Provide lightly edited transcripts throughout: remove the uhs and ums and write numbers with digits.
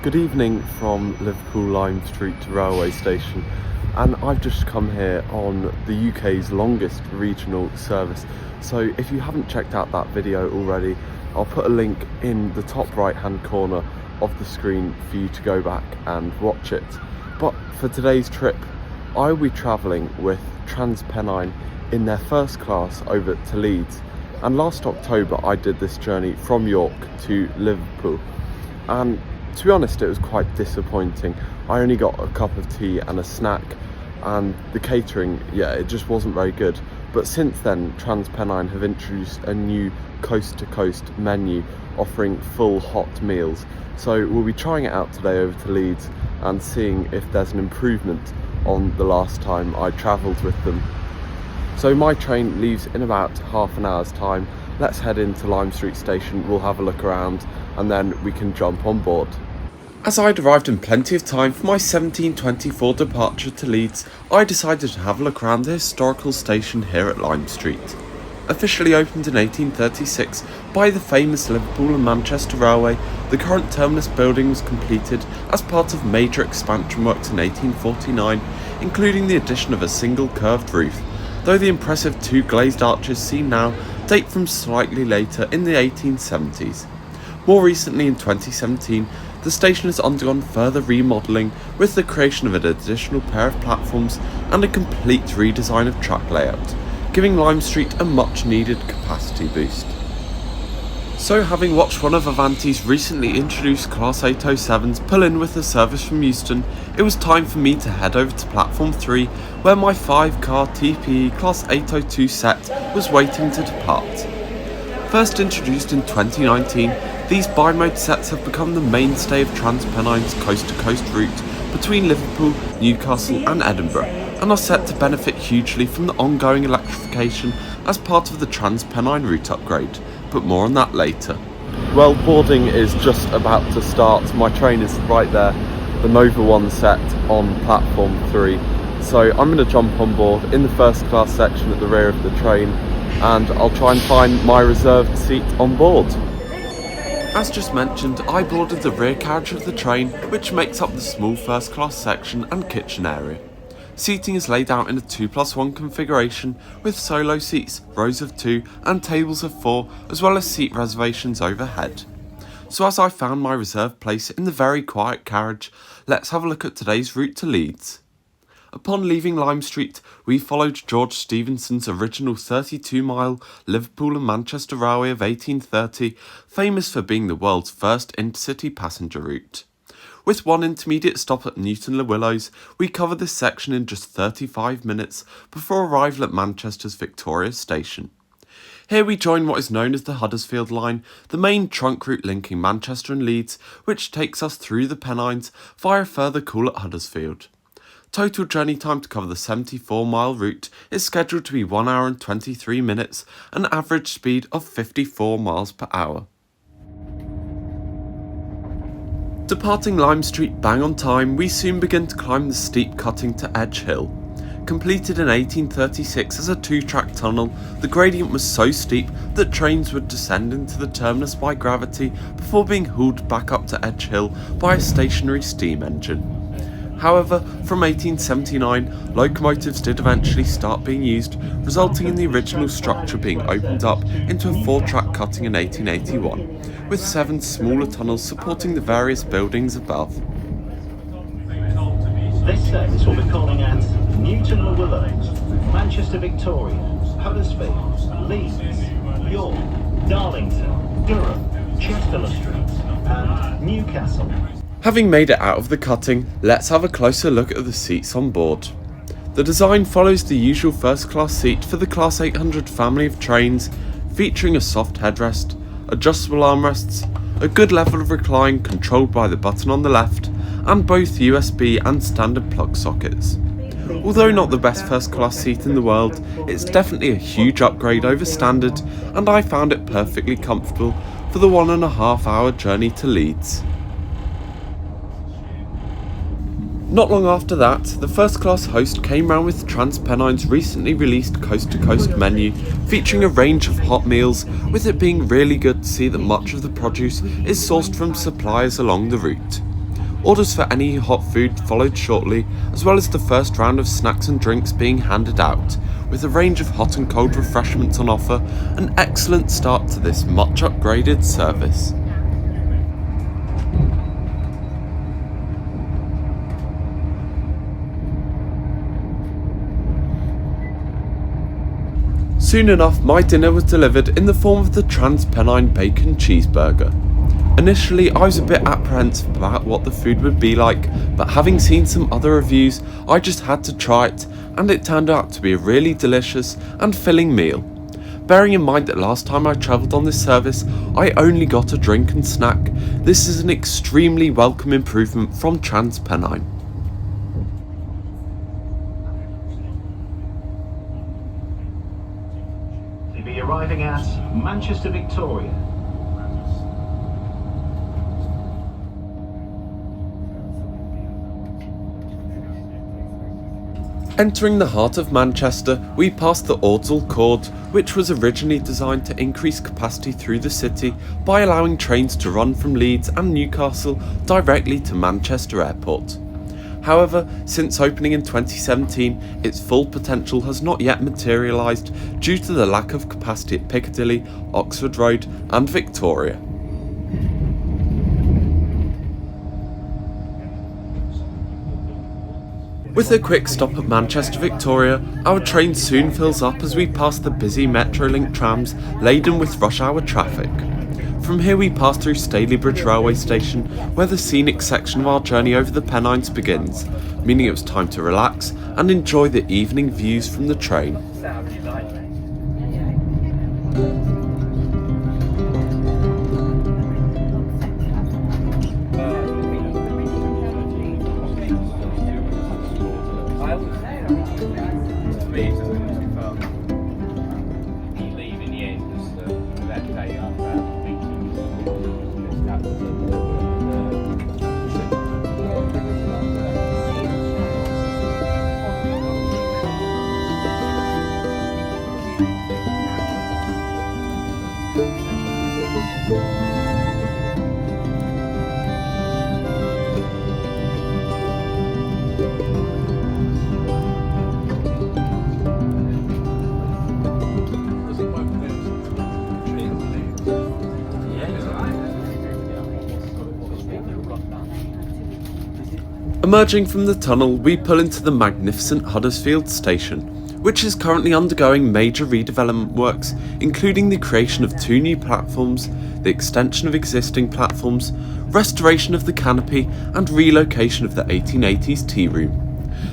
Good evening from Liverpool Lime Street railway station, and I've just come here on the UK's longest regional service. So if you haven't checked out that video already, I'll put a link in the top right hand corner of the screen for you to go back and watch it. But for today's trip, I will be travelling with TransPennine in their first class over to Leeds, and last October I did this journey from York to Liverpool, and to be honest, it was quite disappointing. I only got a cup of tea and a snack, and the catering, it just wasn't very good. But since then, TransPennine have introduced a new coast-to-coast menu offering full hot meals. So we'll be trying it out today over to Leeds and seeing if there's an improvement on the last time I travelled with them. So my train leaves in about half an hour's time. Let's head into Lime Street Station, we'll have a look around, and then we can jump on board. As I'd arrived in plenty of time for my 17:24 departure to Leeds, I decided to have a look around the historical station here at Lime Street. Officially opened in 1836 by the famous Liverpool and Manchester Railway, the current terminus building was completed as part of major expansion works in 1849, including the addition of a single curved roof, though the impressive two glazed arches seen now date from slightly later in the 1870s. More recently, in 2017, the station has undergone further remodelling with the creation of an additional pair of platforms and a complete redesign of track layout, giving Lime Street a much needed capacity boost. So, having watched one of Avanti's recently introduced Class 807s pull in with a service from Euston, it was time for me to head over to Platform 3, where my 5-car TPE Class 802 set was waiting to depart. First introduced in 2019, these bi-mode sets have become the mainstay of TransPennine's coast-to-coast route between Liverpool, Newcastle and Edinburgh, and are set to benefit hugely from the ongoing electrification as part of the TransPennine route upgrade, but more on that later. Well, boarding is just about to start. My train is right there, the Nova 1 set on platform 3. So I'm going to jump on board in the first class section at the rear of the train, and I'll try and find my reserved seat on board. As just mentioned, I boarded the rear carriage of the train, which makes up the small first class section and kitchen area. Seating is laid out in a 2+1 configuration with solo seats, rows of 2 and tables of 4, as well as seat reservations overhead. So as I found my reserved place in the very quiet carriage, let's have a look at today's route to Leeds. Upon leaving Lime Street, we followed George Stephenson's original 32-mile Liverpool and Manchester Railway of 1830, famous for being the world's first intercity passenger route. With one intermediate stop at Newton-le-Willows, we cover this section in just 35 minutes before arrival at Manchester's Victoria Station. Here we join what is known as the Huddersfield line, the main trunk route linking Manchester and Leeds, which takes us through the Pennines via a further call at Huddersfield. Total journey time to cover the 74-mile route is scheduled to be 1 hour and 23 minutes, an average speed of 54 miles per hour. Departing Lime Street bang on time, we soon begin to climb the steep cutting to Edge Hill. Completed in 1836 as a 2-track tunnel, the gradient was so steep that trains would descend into the terminus by gravity before being hauled back up to Edge Hill by a stationary steam engine. However, from 1879, locomotives did eventually start being used, resulting in the original structure being opened up into a 4-track cutting in 1881, with 7 smaller tunnels supporting the various buildings above. This service will be calling at Newton-le-Willows, Manchester Victoria, Huddersfield, Leeds, York, Darlington, Durham, Chester-le-Street and Newcastle. Having made it out of the cutting, let's have a closer look at the seats on board. The design follows the usual first class seat for the Class 800 family of trains, featuring a soft headrest, adjustable armrests, a good level of recline controlled by the button on the left, and both USB and standard plug sockets. Although not the best first class seat in the world, it's definitely a huge upgrade over standard, and I found it perfectly comfortable for the 1.5 hour journey to Leeds. Not long after that, the first class host came round with TransPennine's recently released coast-to-coast menu, featuring a range of hot meals, with it being really good to see that much of the produce is sourced from suppliers along the route. Orders for any hot food followed shortly, as well as the first round of snacks and drinks being handed out, with a range of hot and cold refreshments on offer, an excellent start to this much upgraded service. Soon enough, my dinner was delivered in the form of the TransPennine bacon cheeseburger. Initially, I was a bit apprehensive about what the food would be like, but having seen some other reviews, I just had to try it, and it turned out to be a really delicious and filling meal. Bearing in mind that last time I travelled on this service, I only got a drink and snack, this is an extremely welcome improvement from TransPennine. You'll be arriving at Manchester Victoria. Entering the heart of Manchester, we passed the Ordsall Cord, which was originally designed to increase capacity through the city by allowing trains to run from Leeds and Newcastle directly to Manchester Airport. However, since opening in 2017, its full potential has not yet materialised due to the lack of capacity at Piccadilly, Oxford Road and Victoria. With a quick stop at Manchester Victoria, our train soon fills up as we pass the busy Metrolink trams laden with rush hour traffic. From here we pass through Staleybridge railway station, where the scenic section of our journey over the Pennines begins, meaning it was time to relax and enjoy the evening views from the train. Emerging from the tunnel, we pull into the magnificent Huddersfield station, which is currently undergoing major redevelopment works, including the creation of 2 new platforms, the extension of existing platforms, restoration of the canopy, and relocation of the 1880s tea room.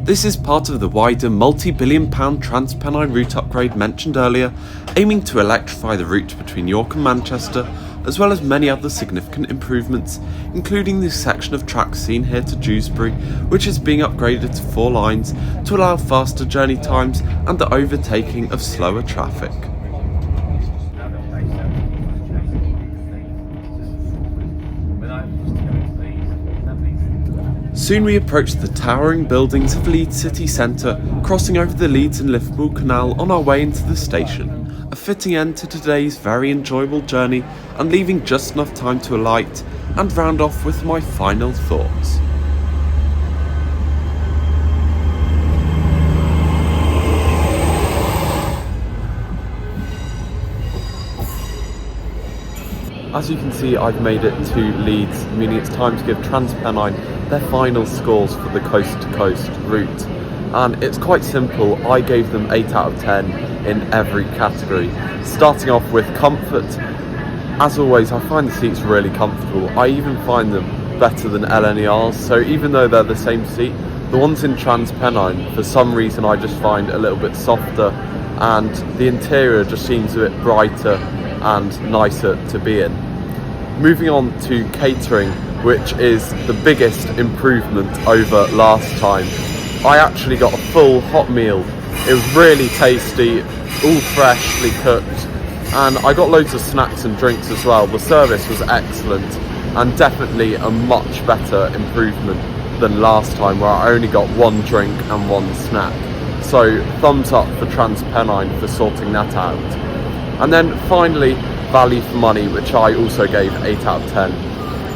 This is part of the wider multi-billion-pound TransPennine route upgrade mentioned earlier, aiming to electrify the route between York and Manchester, as well as many other significant improvements, including the section of track seen here to Dewsbury, which is being upgraded to 4 lines to allow faster journey times and the overtaking of slower traffic. Soon we approach the towering buildings of Leeds city centre, crossing over the Leeds and Liverpool Canal on our way into the station. A fitting end to today's very enjoyable journey, and leaving just enough time to alight and round off with my final thoughts. As you can see, I've made it to Leeds, meaning it's time to give TransPennine their final scores for the coast-to-coast route. And it's quite simple, I gave them 8 out of 10 in every category. Starting off with comfort, as always I find the seats really comfortable. I even find them better than LNERs, so even though they're the same seat, the ones in TransPennine, for some reason I just find a little bit softer, and the interior just seems a bit brighter and nicer to be in. Moving on to catering, which is the biggest improvement over last time. I actually got a full hot meal. It was really tasty, all freshly cooked, and I got loads of snacks and drinks as well. The service was excellent and definitely a much better improvement than last time, where I only got 1 drink and 1 snack. So thumbs up for TransPennine for sorting that out. And then finally, value for money, which I also gave 8 out of 10.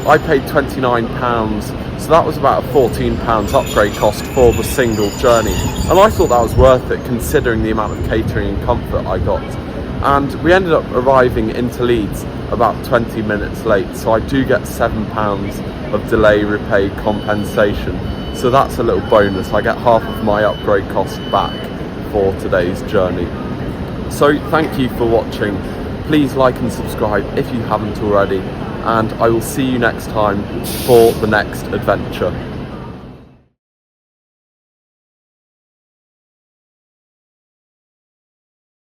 I paid £29, so that was about a £14 upgrade cost for the single journey, and I thought that was worth it considering the amount of catering and comfort I got. And we ended up arriving into Leeds about 20 minutes late, so I do get £7 of delay repay compensation, so that's a little bonus. I get half of my upgrade cost back for today's journey. So thank you for watching. Please like and subscribe if you haven't already, and I will see you next time for the next adventure.